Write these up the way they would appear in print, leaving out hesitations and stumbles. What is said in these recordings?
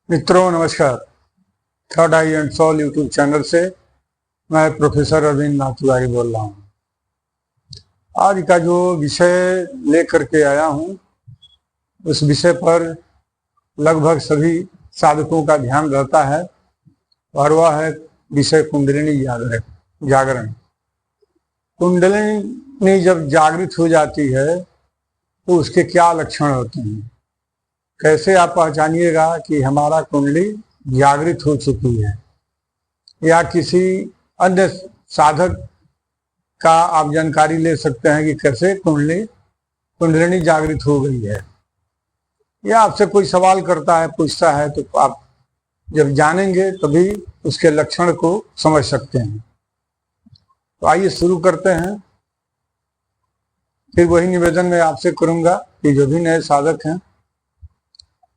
मित्रों नमस्कार। Third eye and soul YouTube channel से मैं प्रोफेसर अरविंद नाथ तिवारी बोल रहा हूँ। आज का जो विषय लेकर के आया हूँ उस विषय पर लगभग सभी साधकों का ध्यान रहता है और वह है विषय कुंडलिनी जागरण। कुंडलिनी जब जागृत हो जाती है तो उसके क्या लक्षण होते हैं, कैसे आप पहचानिएगा कि हमारा कुंडली जागृत हो चुकी है, या किसी अन्य साधक का आप जानकारी ले सकते हैं कि कैसे कुंडलिनी जागृत हो गई है। या आपसे कोई सवाल करता है, पूछता है, तो आप जब जानेंगे तभी उसके लक्षण को समझ सकते हैं। तो आइए शुरू करते हैं। फिर वही निवेदन मैं आपसे करूंगा कि जो भी नए साधक हैं,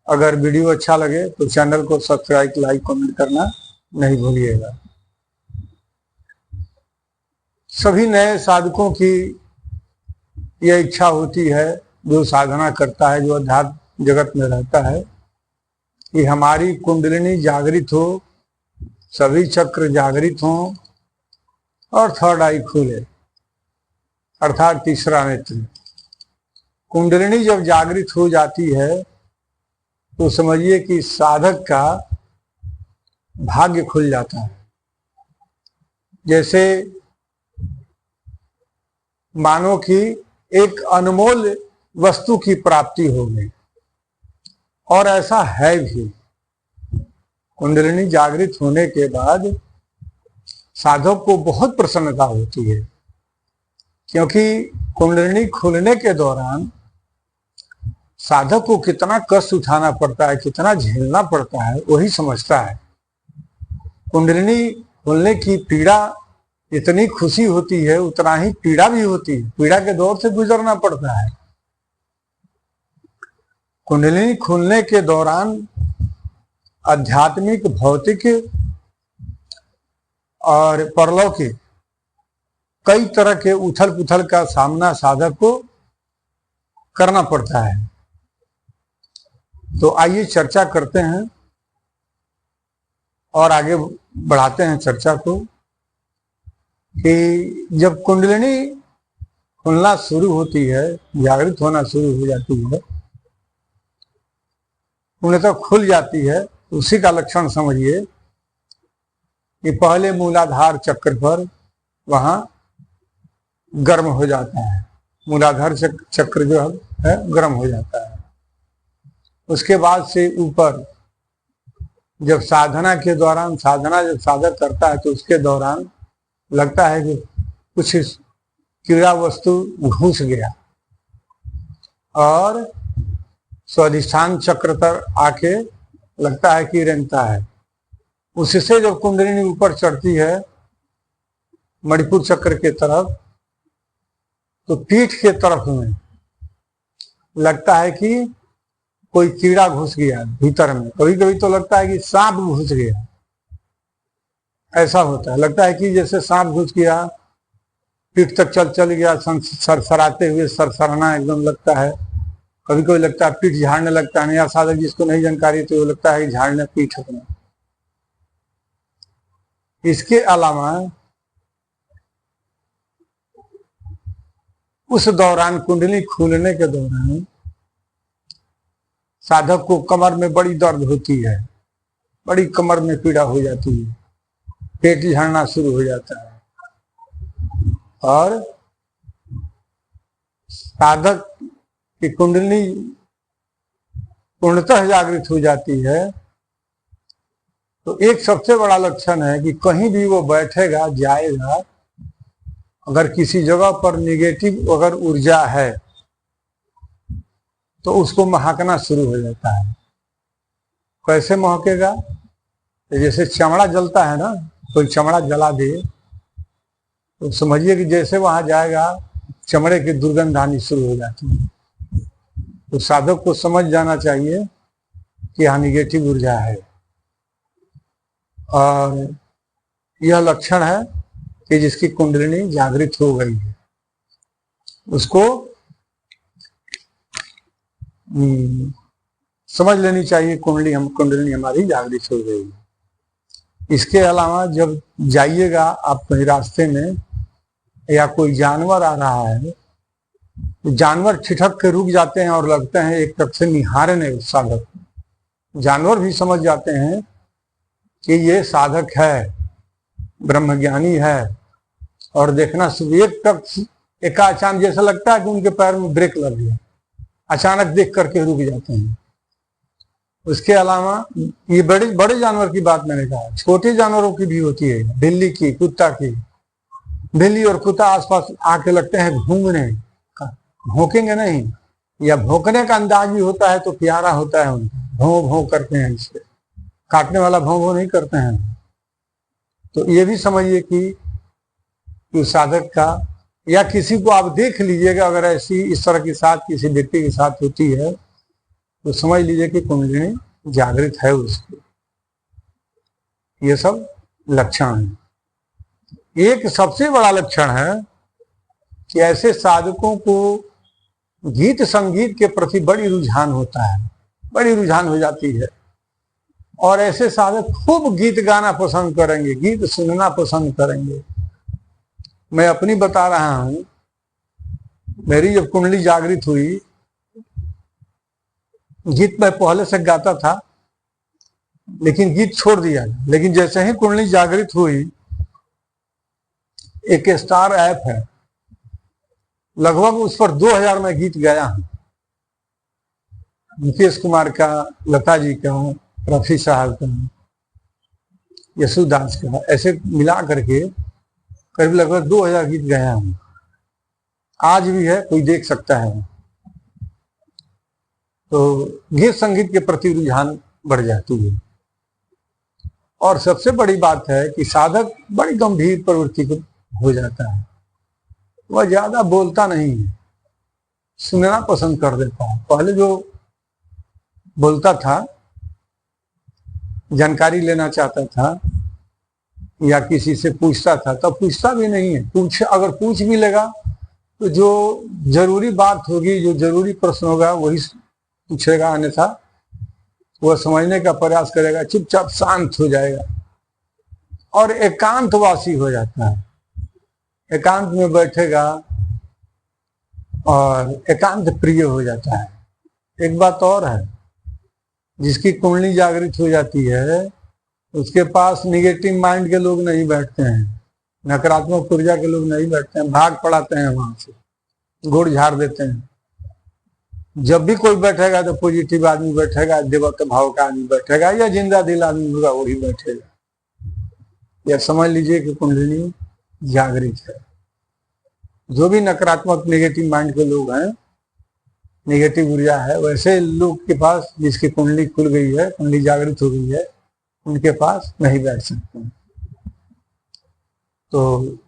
अगर वीडियो अच्छा लगे तो चैनल को सब्सक्राइब, लाइक, कमेंट करना नहीं भूलिएगा। सभी नए साधकों की यह इच्छा होती है, जो साधना करता है, जो अध्यात्म जगत में रहता है, कि हमारी कुंडलिनी जागृत हो, सभी चक्र जागृत हों और थर्ड आई खुले, अर्थात तीसरा नेत्र। कुंडलिनी जब जागृत हो जाती है तो समझिए कि साधक का भाग्य खुल जाता है। जैसे मानो कि एक अनमोल वस्तु की प्राप्ति हो गई, और ऐसा है भी। कुंडलिनी जागृत होने के बाद साधक को बहुत प्रसन्नता होती है, क्योंकि कुंडलिनी खुलने के दौरान साधक को कितना कष्ट उठाना पड़ता है, कितना झेलना पड़ता है, वही समझता है। कुंडलिनी खुलने की पीड़ा, इतनी खुशी होती है उतना ही पीड़ा भी होती है, पीड़ा के दौर से गुजरना पड़ता है। कुंडलिनी खुलने के दौरान आध्यात्मिक, भौतिक और परलौकिक कई तरह के उथल पुथल का सामना साधक को करना पड़ता है। तो आइए चर्चा करते हैं और आगे बढ़ाते हैं चर्चा को, कि जब कुंडलिनी खुलना शुरू होती है, जागृत होना शुरू हो जाती है, पूर्णतः खुल जाती है, उसी का लक्षण समझिए कि पहले मूलाधार चक्र पर वहां गर्म हो जाता है। मूलाधार चक्र जो है गर्म हो जाता है। उसके बाद से ऊपर जब साधना के दौरान, साधना जब साधक करता है तो उसके दौरान लगता है कि कुछ कीड़ा वस्तु घुस गया और स्वाधिष्ठान चक्र पर आके लगता है कि रेंगता है। उससे जब कुंडलिनी ऊपर चढ़ती है मणिपुर चक्र के तरफ, तो पीठ के तरफ में लगता है कि कोई कीड़ा घुस गया भीतर में। कभी कभी तो लगता है कि सांप घुस गया, ऐसा होता है। लगता है कि जैसे सांप घुस गया, पीठ तक चल गया, सरसराते हुए सरसराना एकदम लगता है। कभी कभी लगता है पीठ झाड़ने लगता है। नया साधक जिसको नहीं जानकारी तो वो लगता है कि झाड़ने पीठ अपना। इसके अलावा उस दौरान, कुंडली खुलने के दौरान, साधक को कमर में बड़ी दर्द होती है, बड़ी कमर में पीड़ा हो जाती है, पेट झड़ना शुरू हो जाता है। और साधक की कुंडली पूर्णतः जागृत हो जाती है तो एक सबसे बड़ा लक्षण है कि कहीं भी वो बैठेगा, जाएगा, अगर किसी जगह पर निगेटिव अगर ऊर्जा है तो उसको महकना शुरू हो जाता है। कैसे महकेगा? जैसे चमड़ा जलता है ना, कोई चमड़ा जला दे तो समझिए कि जैसे वहां जाएगा चमड़े की दुर्गंध आनी शुरू हो जाती है। तो साधक को समझ जाना चाहिए कि यहाँ निगेटिव ऊर्जा है, और यह लक्षण है कि जिसकी कुंडलिनी जागृत हो गई है। उसको समझ लेनी चाहिए कुंडलिनी हमारी जागृत हो गई। इसके अलावा जब जाइएगा आप कहीं रास्ते में या कोई जानवर आ रहा है, तो जानवर ठिठक के रुक जाते हैं और लगते हैं एक तरफ से निहारने साधक। जानवर भी समझ जाते हैं कि ये साधक है, ब्रह्मज्ञानी है, और देखना शुरू एक तक एकाचान जैसा लगता है कि उनके पैर में ब्रेक लग गया, अचानक देख करके रुक जाते हैं। उसके अलावा ये बड़े बड़े जानवर की बात मैंने कहा, छोटे जानवरों की भी होती है, बिल्ली की, कुत्ता की। बिल्ली और कुत्ता आसपास आके लगते हैं घूमने, भौंकेंगे नहीं, या भौंकने का अंदाज भी होता है तो प्यारा होता है उनका, भौं भौं करते हैं, इससे काटने वाला भौं भौं नहीं करते हैं। तो ये भी समझिए कि साधक का, या किसी को आप देख लीजिएगा अगर ऐसी इस तरह के साथ किसी व्यक्ति के साथ होती है तो समझ लीजिए कि कुंडलिनी जागृत है उसकी। ये सब लक्षण है। एक सबसे बड़ा लक्षण है कि ऐसे साधकों को गीत संगीत के प्रति बड़ी रुझान होता है, बड़ी रुझान हो जाती है, और ऐसे साधक खूब गीत गाना पसंद करेंगे, गीत सुनना पसंद करेंगे। मैं अपनी बता रहा हूं, मेरी जब कुंडली जागृत हुई, गीत मैं पहले से गाता था लेकिन गीत छोड़ दिया। लेकिन जैसे ही कुंडली जागृत हुई, एक स्टार ऐप है, लगभग उस पर 2000 में गीत गाया हूं। मुकेश कुमार का, लता जी का, रफी साहब का, यशुदास का, ऐसे मिला करके करीब लगभग 2000 गीत गाया हूं। आज भी है, कोई देख सकता है। तो गीत संगीत के प्रति रुझान बढ़ जाती है। और सबसे बड़ी बात है कि साधक बड़ी गंभीर प्रवृत्ति को हो जाता है, वह ज्यादा बोलता नहीं है, सुनना पसंद कर देता है। पहले जो बोलता था, जानकारी लेना चाहता था या किसी से पूछता था, तब पूछता भी नहीं है। अगर पूछ भी लेगा तो जो जरूरी बात होगी, जो जरूरी प्रश्न होगा वही पूछेगा, अन्यथा वह समझने का प्रयास करेगा, चुपचाप शांत हो जाएगा और एकांतवासी हो जाता है। एकांत में बैठेगा और एकांत प्रिय हो जाता है। एक बात और है, जिसकी कुंडली जागृत हो जाती है उसके पास निगेटिव माइंड के लोग नहीं बैठते हैं, नकारात्मक ऊर्जा के लोग नहीं बैठते हैं, भाग पड़ाते हैं वहां से, गोड़ झाड़ देते हैं। जब भी कोई बैठेगा तो पॉजिटिव आदमी बैठेगा, देवत्व भाव का आदमी बैठेगा, या जिंदा दिल आदमी होगा वही बैठेगा। या समझ लीजिए कि कुंडलिनी जागृत है। जो भी नकारात्मक नेगेटिव माइंड के लोग हैं, नेगेटिव ऊर्जा है, वैसे लोग के पास, जिसकी कुंडली खुल गई है, कुंडली जागृत हो गई है, उनके पास नहीं बैठ सकते। तो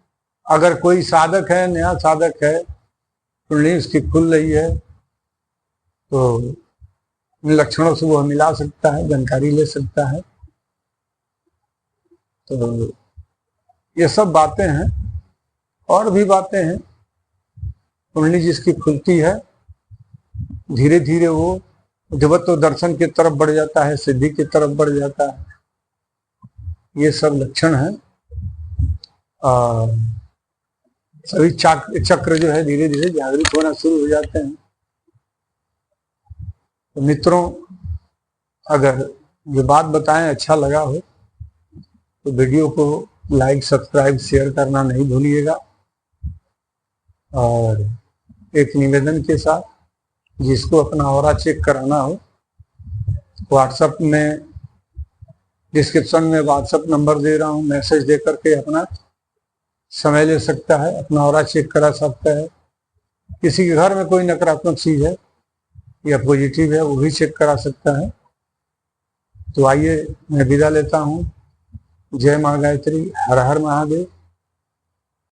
अगर कोई साधक है, नया साधक है, कुंडली उसकी खुल रही है, तो इन लक्षणों से वो मिला सकता है, जानकारी ले सकता है। तो ये सब बातें हैं, और भी बातें हैं। कुंडली जिसकी खुलती है, धीरे धीरे वो देवत्व दर्शन की तरफ बढ़ जाता है, सिद्धि की तरफ बढ़ जाता है। ये सब लक्षण है। और सभी चक्र जो है धीरे धीरे जागृत होना शुरू हो जाते हैं। तो मित्रों, अगर ये बात बताएं अच्छा लगा हो तो वीडियो को लाइक, सब्सक्राइब, शेयर करना नहीं भूलिएगा। और एक निवेदन के साथ, जिसको अपना ऑरा चेक कराना हो, व्हाट्सएप में डिस्क्रिप्शन में व्हाट्सएप नंबर दे रहा हूँ, मैसेज दे करके अपना समय ले सकता है, अपना ऑरा चेक करा सकता है। किसी के घर में कोई नकारात्मक चीज है या पॉजिटिव है, वो भी चेक करा सकता है। तो आइए, मैं विदा लेता हूँ। जय मां गायत्री, हर हर महादेव।